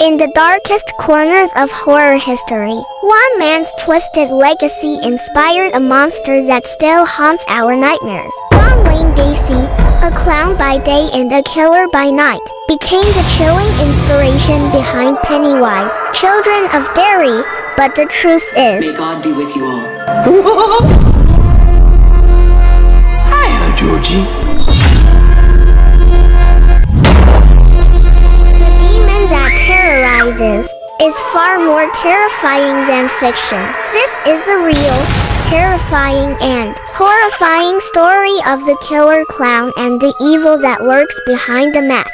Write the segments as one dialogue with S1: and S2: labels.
S1: In the darkest corners of horror history, one man's twisted legacy inspired a monster that still haunts our nightmares. John Wayne Gacy, a clown by day and a killer by night, became the chilling inspiration behind Pennywise, Children of Derry, but the truth is...
S2: May God be with you all.
S3: Hiya, Georgie.
S1: That terrorizes is far more terrifying than fiction. This is a real, terrifying and horrifying story of the killer clown and the evil that lurks behind the mask.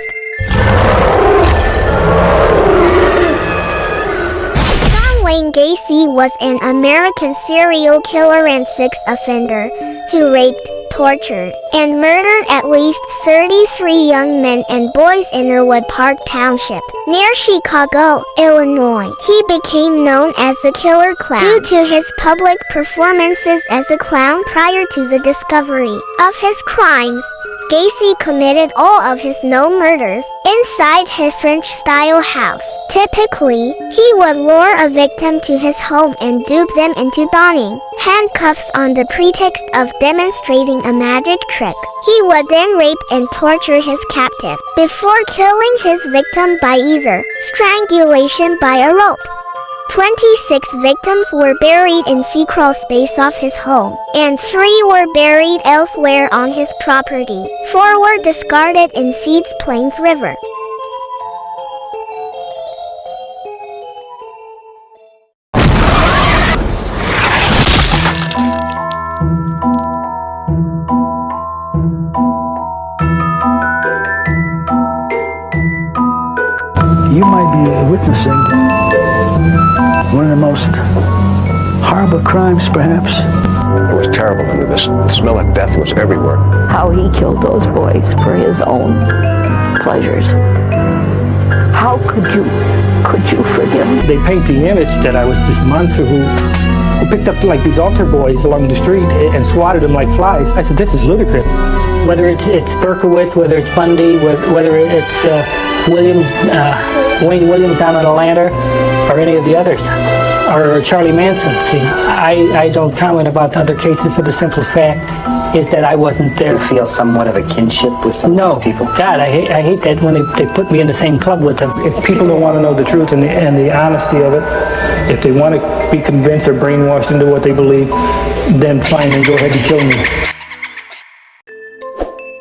S1: John Wayne Gacy was an American serial killer and sex offender who raped, tortured, and murdered at least 33 young men and boys in Norwood Park Township, near Chicago, Illinois. He became known as the Killer Clown due to his public performances as a clown prior to the discovery of his crimes. Gacy committed all of his known murders inside his French-style house. Typically, he would lure a victim to his home and dupe them into donning handcuffs on the pretext of demonstrating a magic trick. He would then rape and torture his captive before killing his victim by either strangulation by a rope. 26 victims were buried in sea crawl space off his home, and 3 were buried elsewhere on his property. 4 were discarded in Seeds Plains River.
S4: You might be witnessing one of the most horrible crimes, perhaps.
S5: It was terrible under this. The smell of death was everywhere.
S6: How he killed those boys for his own pleasures. How could you forgive him?
S7: They paint the image that I was this monster who picked up like these altar boys along the street and swatted them like flies. I said, this is ludicrous. Whether it's Berkowitz, whether it's Bundy, whether it's Williams, Wayne Williams down in Atlanta, or any of the others, or Charlie Manson. See, I don't comment about other cases for the simple fact is that I wasn't there.
S2: Do you feel somewhat of a kinship with some of these people?
S7: God, I hate that when they put me in the same club with them. If people don't want to know the truth and the honesty of it, if they want to be convinced or brainwashed into what they believe, then fine, then go ahead and kill me.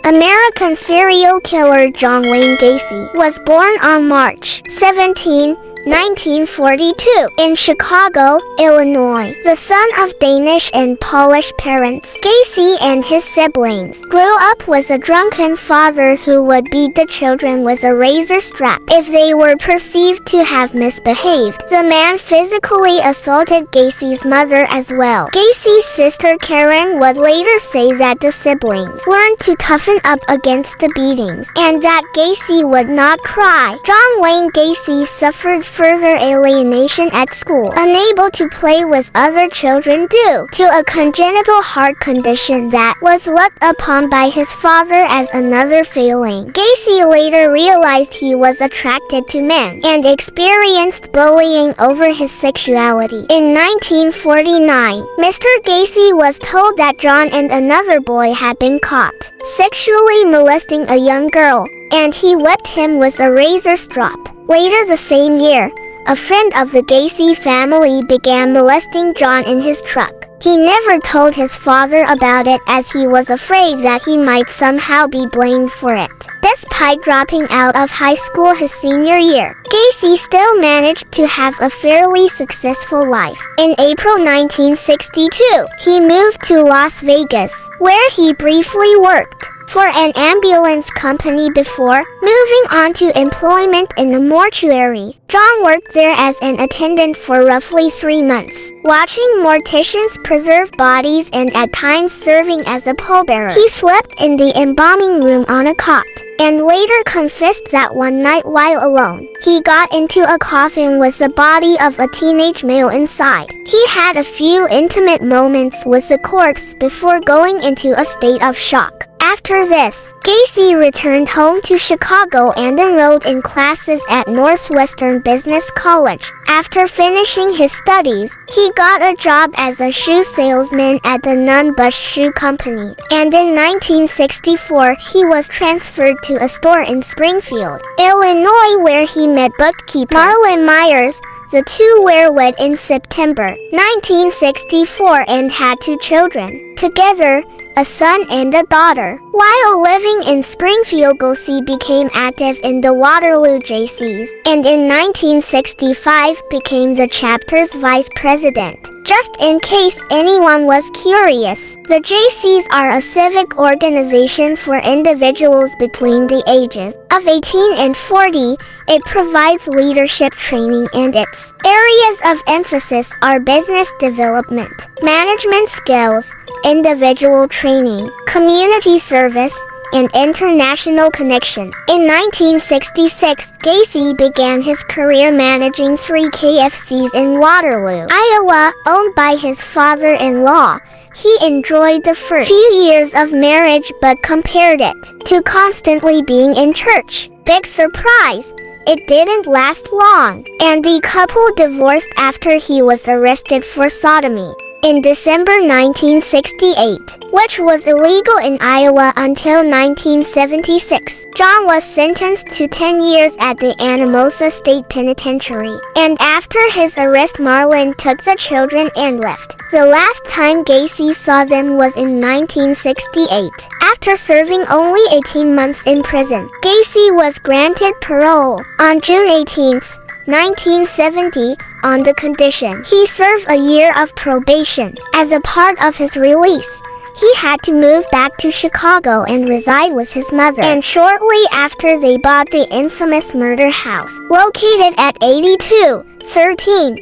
S1: American serial killer John Wayne Gacy was born on March 17, 1942, in Chicago, Illinois. The son of Danish and Polish parents, Gacy and his siblings grew up with a drunken father who would beat the children with a razor strap if they were perceived to have misbehaved. The man physically assaulted Gacy's mother as well. Gacy's sister Karen would later say that the siblings learned to toughen up against the beatings and that Gacy would not cry. John Wayne Gacy suffered further alienation at school, unable to play with other children due to a congenital heart condition that was looked upon by his father as another failing. Gacy later realized he was attracted to men and experienced bullying over his sexuality. In 1949, Mr. Gacy was told that John and another boy had been caught sexually molesting a young girl, and he whipped him with a razor strap. Later the same year, a friend of the Gacy family began molesting John in his truck. He never told his father about it as he was afraid that he might somehow be blamed for it. Despite dropping out of high school his senior year, Gacy still managed to have a fairly successful life. In April 1962, he moved to Las Vegas, where he briefly worked for an ambulance company before moving on to employment in a mortuary. John worked there as an attendant for roughly 3 months, watching morticians preserve bodies and at times serving as a pallbearer. He slept in the embalming room on a cot, and later confessed that one night while alone, he got into a coffin with the body of a teenage male inside. He had a few intimate moments with the corpse before going into a state of shock. After this, Gacy returned home to Chicago and enrolled in classes at Northwestern Business College. After finishing his studies, he got a job as a shoe salesman at the Nunn Bush Shoe Company, and in 1964 he was transferred to a store in Springfield, Illinois, where he met bookkeeper Marlon Myers. The two were wed in September 1964 and had 2 children. Together, a son and a daughter. While living in Springfield, Gacy became active in the Waterloo Jaycees, and in 1965 became the chapter's vice president. Just in case anyone was curious, the Jaycees are a civic organization for individuals between the ages of 18 and 40. It provides leadership training, and its areas of emphasis are business development, management skills, individual training, community service, and international connections. In 1966, Gacy began his career managing 3 KFCs in Waterloo, Iowa, owned by his father-in-law. He enjoyed the first few years of marriage but compared it to constantly being in church. Big surprise! It didn't last long, and the couple divorced after he was arrested for sodomy in December 1968, which was illegal in Iowa until 1976. John was sentenced to 10 years at the Anamosa State Penitentiary, and after his arrest, Marlon took the children and left. The last time Gacy saw them was in 1968. After serving only 18 months in prison, Gacy was granted parole on June 18, 1970, on the condition he serve a year of probation. As a part of his release, he had to move back to Chicago and reside with his mother. And shortly after, they bought the infamous murder house, located at 8213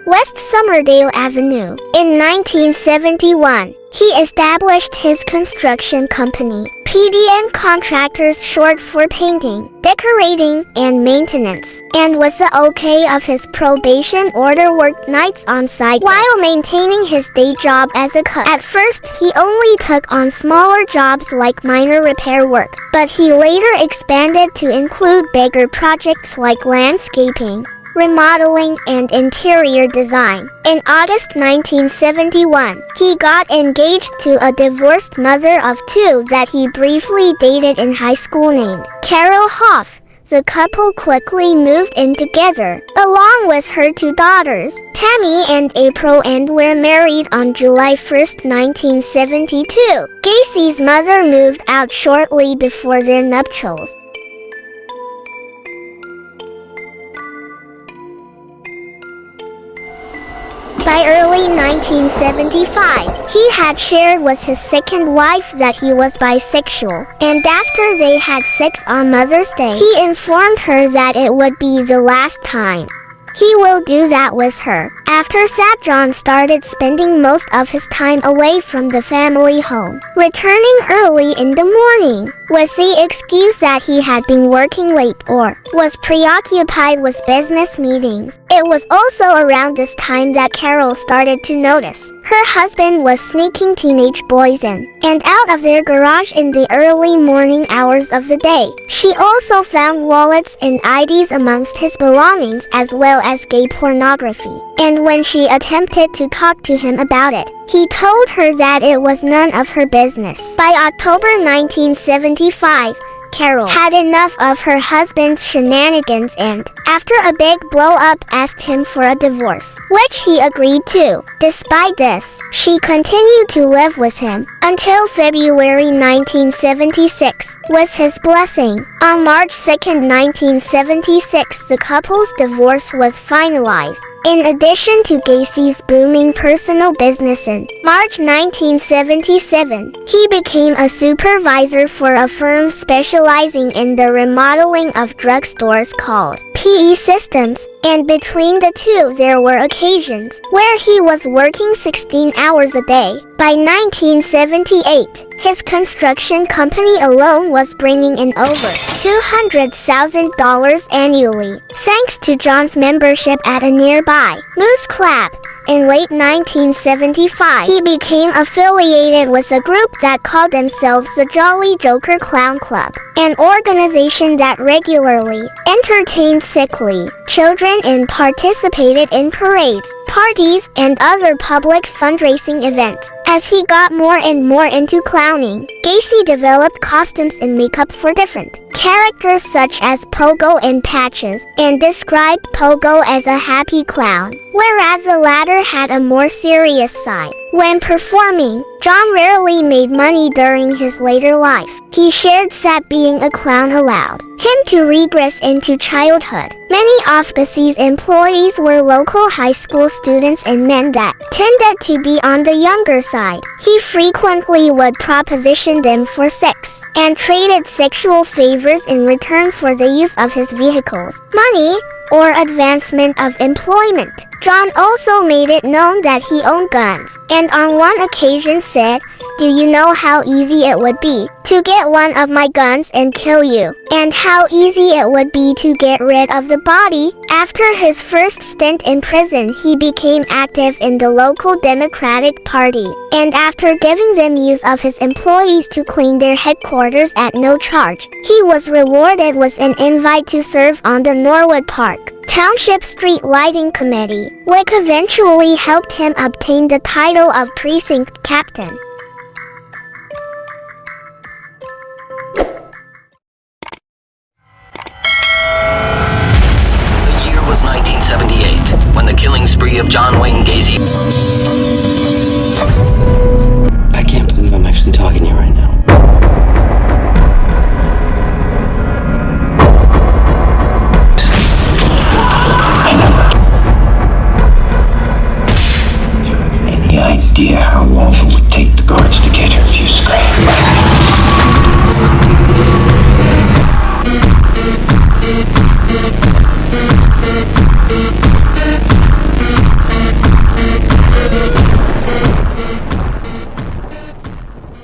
S1: West Somerdale Avenue. In 1971, he established his construction company, PDN Contractors, short for painting, decorating, and maintenance, and with the okay of his probation order, worked nights on site while maintaining his day job as a cook. At first, he only took on smaller jobs like minor repair work, but he later expanded to include bigger projects like landscaping, remodeling, and interior design. In August 1971, he got engaged to a divorced mother of 2 that he briefly dated in high school named Carol Hoff. The couple quickly moved in together, along with her 2 daughters, Tammy and April, and were married on July 1, 1972. Gacy's mother moved out shortly before their nuptials. By early 1975, he had shared with his second wife that he was bisexual, and after they had sex on Mother's Day, he informed her that it would be the last time he will do that with her. After that, John started spending most of his time away from the family home, returning early in the morning, with the excuse that he had been working late or was preoccupied with business meetings. It was also around this time that Carol started to notice her husband was sneaking teenage boys in and out of their garage in the early morning hours of the day. She also found wallets and IDs amongst his belongings, as well as gay pornography. And when she attempted to talk to him about it, he told her that it was none of her business. By October 1975, Carol had enough of her husband's shenanigans and, after a big blow-up, asked him for a divorce, which he agreed to. Despite this, she continued to live with him until February 1976, with his blessing. On March 2, 1976, the couple's divorce was finalized. In addition to Gacy's booming personal business in March 1977, he became a supervisor for a firm specializing in the remodeling of drugstores called PE Systems, and between the two there were occasions where he was working 16 hours a day. By 1978, his construction company alone was bringing in over $200,000 annually, thanks to John's membership at a nearby Moose Club. In late 1975, he became affiliated with a group that called themselves the Jolly Joker Clown Club, an organization that regularly entertained sickly children and participated in parades, parties, and other public fundraising events. As he got more and more into clowning, Gacy developed costumes and makeup for different characters such as Pogo and Patches, and described Pogo as a happy clown, whereas the latter had a more serious side. When performing, John rarely made money during his later life. He shared that being a clown allowed him to regress into childhood. Many of Gacy's employees were local high school students and men that tended to be on the younger side. He frequently would proposition them for sex and traded sexual favors in return for the use of his vehicles, money, or advancement of employment. John also made it known that he owned guns, and on one occasion said, "Do you know how easy it would be to get one of my guns and kill you? And how easy it would be to get rid of the body?" After his first stint in prison, he became active in the local Democratic Party, and after giving them use of his employees to clean their headquarters at no charge, he was rewarded with an invite to serve on the Norwood Park Township Street Lighting Committee, which eventually helped him obtain the title of precinct captain.